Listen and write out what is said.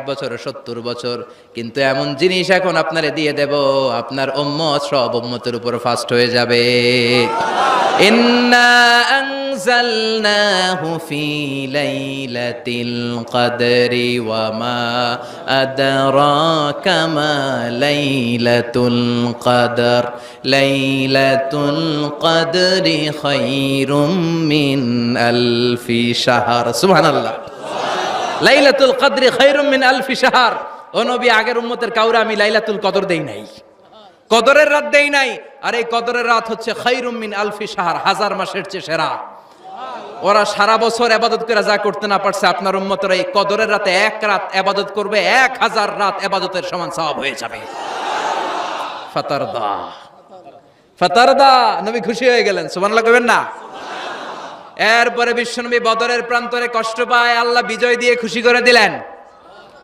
বছর 70 বছর, কিন্তু এমন জিনিস এখন আপনারে দিয়ে দেব, আপনার উম্মত সব উম্মতের উপর ফাস্ট হয়ে যাবে। ইন্না আনজালনাহু ফি লাইলাতিল কদরি ওয়া মা আদরাকা মা লাইলাতুল কদর লাইলাতুল কদরি খায়রুম মিন আলফি শাহর। সুবহানাল্লাহ। লাইলাতুল কদরি খায়রুম মিন আলফি শাহর। ও নবী, আগের উম্মতের কাউরে আমি লাইলাতুল কদর দেই নাই, কদরের রাত দেই নাই। আর এই কদরের রাত হচ্ছে খায়রুম মিন আলফি শাহর, 1000 মাসের চেয়ে সেরা। ওরা সারা বছর ইবাদত করে যা করতে না পারছে, আপনার উম্মতরা এই কদরের রাতে এক রাত ইবাদত করবে, 1000 রাত ইবাদতের সমান সওয়াব হয়ে যাবে। ফাতারদা ফাতারদা, নবী খুশি হয়ে গেলেন। সুবহানাল্লাহ কইবেন না? এরপরে বিশ্বনবী বদরের প্রান্তরে কষ্ট পায়, আল্লাহ বিজয় দিয়ে খুশি করে দিলেন।